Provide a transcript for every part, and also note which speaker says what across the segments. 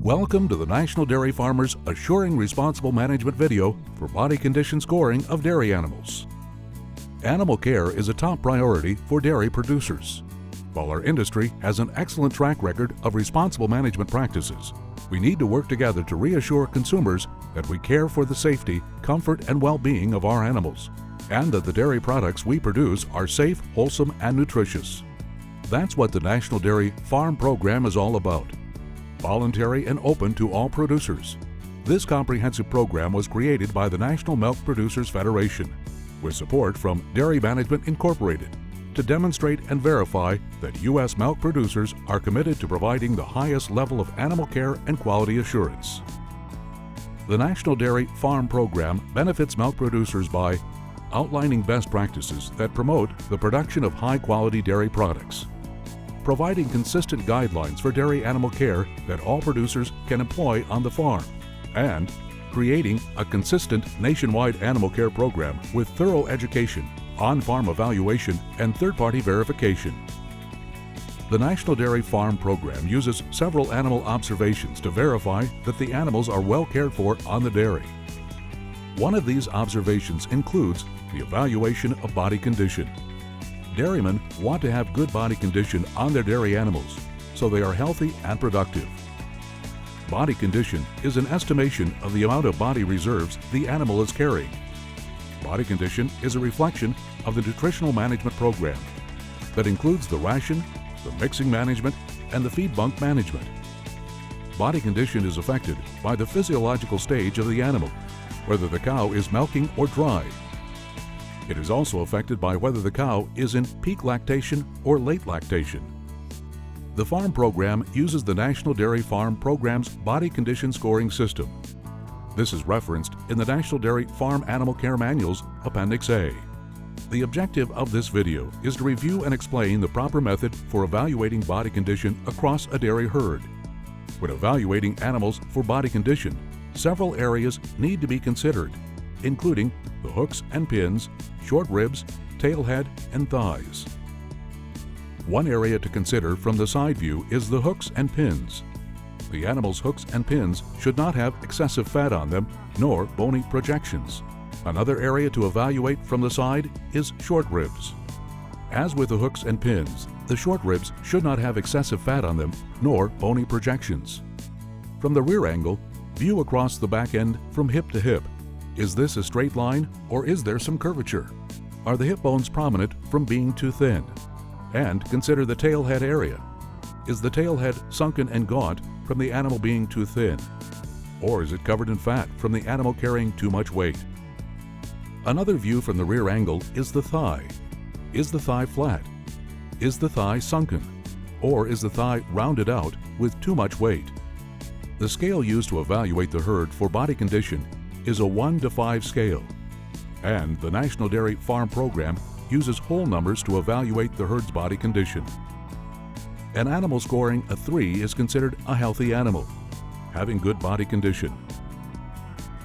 Speaker 1: Welcome to the National Dairy Farmers Assuring Responsible Management video for body condition scoring of dairy animals. Animal care is a top priority for dairy producers. While our industry has an excellent track record of responsible management practices, we need to work together to reassure consumers that we care for the safety, comfort, and well-being of our animals, and that the dairy products we produce are safe, wholesome, and nutritious. That's what the National Dairy Farm Program is all about. Voluntary and open to all producers. This comprehensive program was created by the National Milk Producers Federation, with support from Dairy Management Incorporated, to demonstrate and verify that U.S. milk producers are committed to providing the highest level of animal care and quality assurance. The National Dairy Farm Program benefits milk producers by outlining best practices that promote the production of high-quality dairy products, providing consistent guidelines for dairy animal care that all producers can employ on the farm, and creating a consistent nationwide animal care program with thorough education, on-farm evaluation, and third-party verification. The National Dairy Farm Program uses several animal observations to verify that the animals are well cared for on the dairy. One of these observations includes the evaluation of body condition. Dairymen want to have good body condition on their dairy animals so they are healthy and productive. Body condition is an estimation of the amount of body reserves the animal is carrying. Body condition is a reflection of the nutritional management program that includes the ration, the mixing management, and the feed bunk management. Body condition is affected by the physiological stage of the animal, whether the cow is milking or dry. It is also affected by whether the cow is in peak lactation or late lactation. The farm program uses the National Dairy Farm Program's body condition scoring system. This is referenced in the National Dairy Farm Animal Care Manual's Appendix A. The objective of this video is to review and explain the proper method for evaluating body condition across a dairy herd. When evaluating animals for body condition, several areas need to be considered, including the hooks and pins, short ribs, tail head, and thighs. One area to consider from the side view is the hooks and pins. The animal's hooks and pins should not have excessive fat on them, nor bony projections. Another area to evaluate from the side is short ribs. As with the hooks and pins, the short ribs should not have excessive fat on them, nor bony projections. From the rear angle, view across the back end from hip to hip. Is this a straight line, or is there some curvature? Are the hip bones prominent from being too thin? And consider the tail head area. Is the tail head sunken and gaunt from the animal being too thin? Or is it covered in fat from the animal carrying too much weight? Another view from the rear angle is the thigh. Is the thigh flat? Is the thigh sunken? Or is the thigh rounded out with too much weight? The scale used to evaluate the herd for body condition is a 1 to 5 scale, and the National Dairy Farm Program uses whole numbers to evaluate the herd's body condition. An animal scoring a 3 is considered a healthy animal, having good body condition.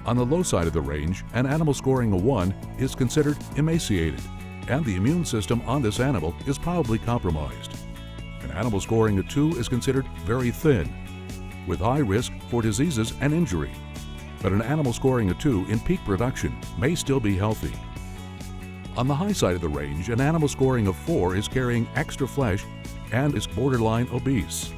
Speaker 1: On the low side of the range, an animal scoring a 1 is considered emaciated, and the immune system on this animal is probably compromised. An animal scoring a 2 is considered very thin, with high risk for diseases and injury. But an animal scoring a 2 in peak production may still be healthy. On the high side of the range, an animal scoring a 4 is carrying extra flesh and is borderline obese.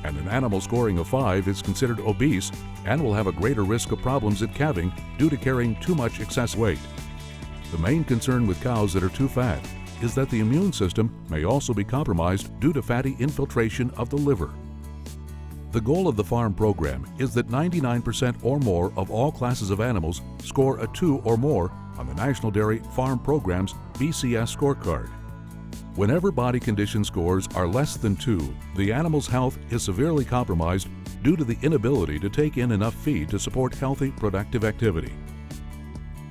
Speaker 1: And an animal scoring a 5 is considered obese and will have a greater risk of problems at calving due to carrying too much excess weight. The main concern with cows that are too fat is that the immune system may also be compromised due to fatty infiltration of the liver. The goal of the farm program is that 99% or more of all classes of animals score a 2 or more on the National Dairy Farm Program's BCS scorecard. Whenever body condition scores are less than 2, the animal's health is severely compromised due to the inability to take in enough feed to support healthy, productive activity.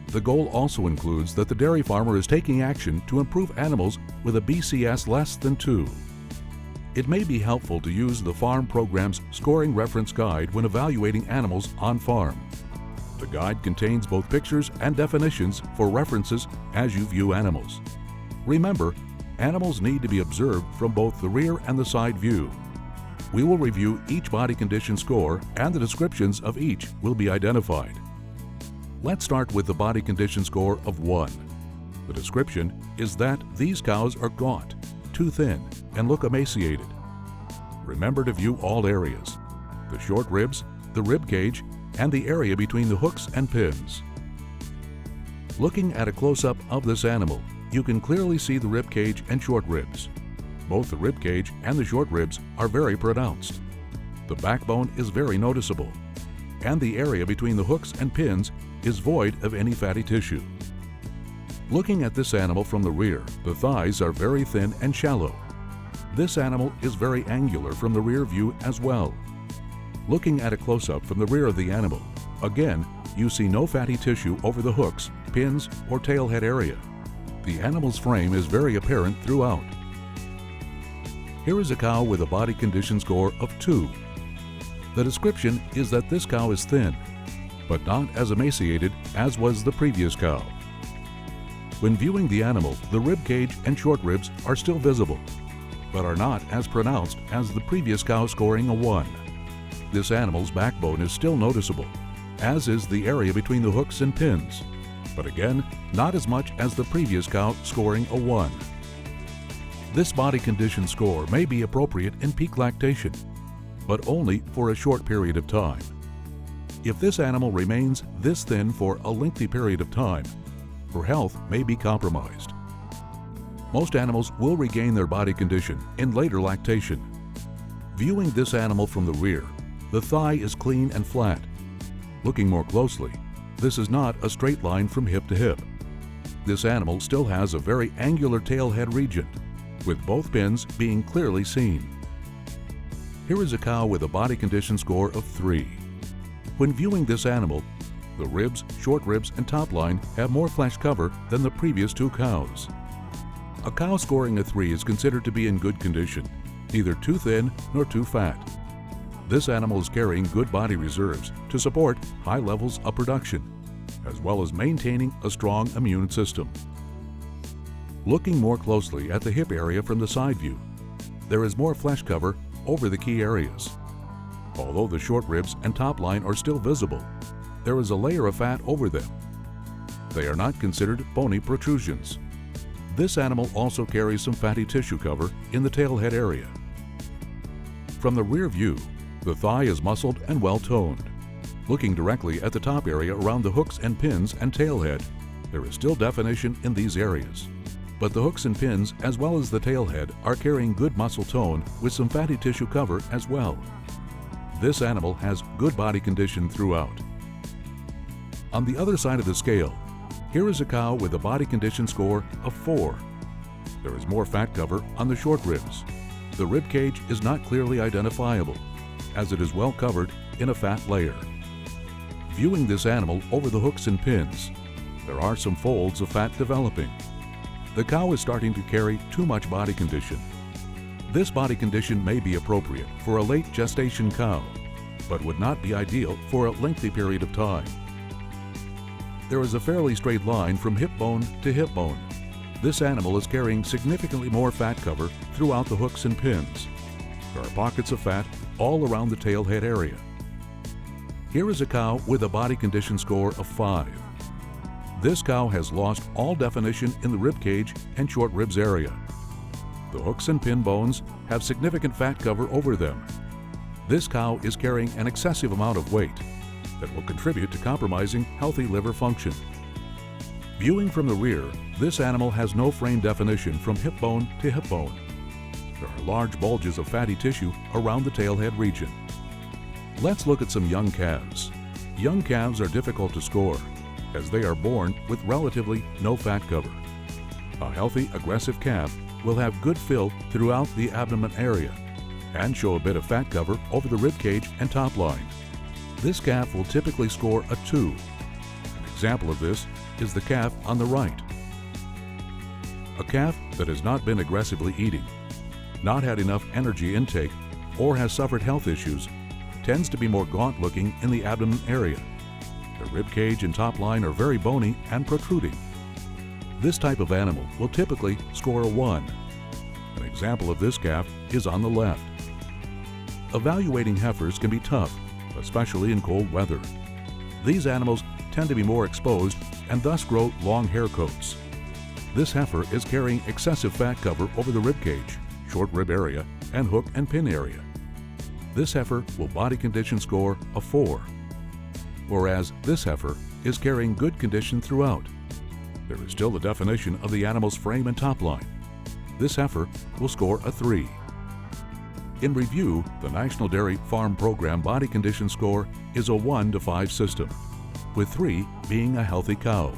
Speaker 1: The goal also includes that the dairy farmer is taking action to improve animals with a BCS less than 2. It may be helpful to use the farm program's scoring reference guide when evaluating animals on farm. The guide contains both pictures and definitions for references as you view animals. Remember, animals need to be observed from both the rear and the side view. We will review each body condition score and the descriptions of each will be identified. Let's start with the body condition score of 1. The description is that these cows are gaunt, too thin, and look emaciated. Remember to view all areas: the short ribs, the rib cage, and the area between the hooks and pins. Looking at a close-up of this animal, you can clearly see the rib cage and short ribs. Both the rib cage and the short ribs are very pronounced. The backbone is very noticeable, and the area between the hooks and pins is void of any fatty tissue. Looking at this animal from the rear, the thighs are very thin and shallow. This animal is very angular from the rear view as well. Looking at a close-up from the rear of the animal, again, you see no fatty tissue over the hooks, pins, or tail head area. The animal's frame is very apparent throughout. Here is a cow with a body condition score of 2. The description is that this cow is thin, but not as emaciated as was the previous cow. When viewing the animal, the rib cage and short ribs are still visible, but are not as pronounced as the previous cow scoring a 1. This animal's backbone is still noticeable, as is the area between the hooks and pins, but again, not as much as the previous cow scoring a 1. This body condition score may be appropriate in peak lactation, but only for a short period of time. If this animal remains this thin for a lengthy period of time, her health may be compromised. Most animals will regain their body condition in later lactation. Viewing this animal from the rear, the thigh is clean and flat. Looking more closely, this is not a straight line from hip to hip. This animal still has a very angular tail head region, with both pins being clearly seen. Here is a cow with a body condition score of 3. When viewing this animal, the ribs, short ribs, and top line have more flesh cover than the previous 2 cows. A cow scoring a 3 is considered to be in good condition, neither too thin nor too fat. This animal is carrying good body reserves to support high levels of production, as well as maintaining a strong immune system. Looking more closely at the hip area from the side view, there is more flesh cover over the key areas. Although the short ribs and top line are still visible, there is a layer of fat over them. They are not considered bony protrusions. This animal also carries some fatty tissue cover in the tail head area. From the rear view, the thigh is muscled and well toned. Looking directly at the top area around the hooks and pins and tail head, there is still definition in these areas. But the hooks and pins, as well as the tail head, are carrying good muscle tone with some fatty tissue cover as well. This animal has good body condition throughout. On the other side of the scale, here is a cow with a body condition score of 4. There is more fat cover on the short ribs. The rib cage is not clearly identifiable, as it is well covered in a fat layer. Viewing this animal over the hooks and pins, there are some folds of fat developing. The cow is starting to carry too much body condition. This body condition may be appropriate for a late gestation cow, but would not be ideal for a lengthy period of time. There is a fairly straight line from hip bone to hip bone. This animal is carrying significantly more fat cover throughout the hooks and pins. There are pockets of fat all around the tail head area. Here is a cow with a body condition score of 5. This cow has lost all definition in the rib cage and short ribs area. The hooks and pin bones have significant fat cover over them. This cow is carrying an excessive amount of weight that will contribute to compromising healthy liver function. Viewing from the rear, this animal has no frame definition from hip bone to hip bone. There are large bulges of fatty tissue around the tail head region. Let's look at some young calves. Young calves are difficult to score, as they are born with relatively no fat cover. A healthy, aggressive calf will have good fill throughout the abdomen area and show a bit of fat cover over the rib cage and top line. This calf will typically score a 2. An example of this is the calf on the right. A calf that has not been aggressively eating, not had enough energy intake, or has suffered health issues tends to be more gaunt looking in the abdomen area. The rib cage and top line are very bony and protruding. This type of animal will typically score a 1. An example of this calf is on the left. Evaluating heifers can be tough, especially in cold weather. These animals tend to be more exposed and thus grow long hair coats. This heifer is carrying excessive fat cover over the rib cage, short rib area, and hook and pin area. This heifer will body condition score a 4, whereas this heifer is carrying good condition throughout. There is still the definition of the animal's frame and top line. This heifer will score a 3. In review, the National Dairy Farm Program body condition score is a 1 to 5 system, with 3 being a healthy cow,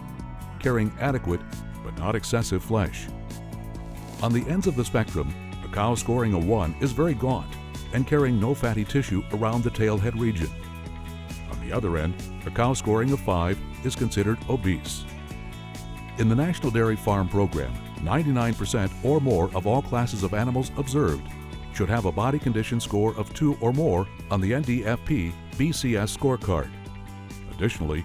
Speaker 1: carrying adequate but not excessive flesh. On the ends of the spectrum, a cow scoring a 1 is very gaunt and carrying no fatty tissue around the tail head region. On the other end, a cow scoring a 5 is considered obese. In the National Dairy Farm Program, 99% or more of all classes of animals observed should have a body condition score of 2 or more on the NDFP BCS scorecard. Additionally,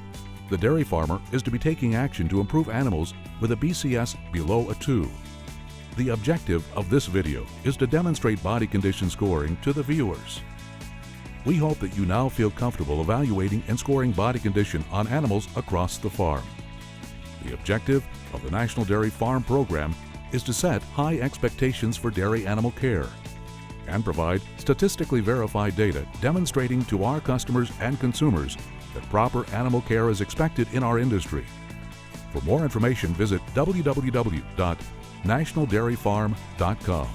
Speaker 1: the dairy farmer is to be taking action to improve animals with a BCS below a 2. The objective of this video is to demonstrate body condition scoring to the viewers. We hope that you now feel comfortable evaluating and scoring body condition on animals across the farm. The objective of the National Dairy Farm Program is to set high expectations for dairy animal care and provide statistically verified data demonstrating to our customers and consumers that proper animal care is expected in our industry. For more information, visit www.nationaldairyfarm.com.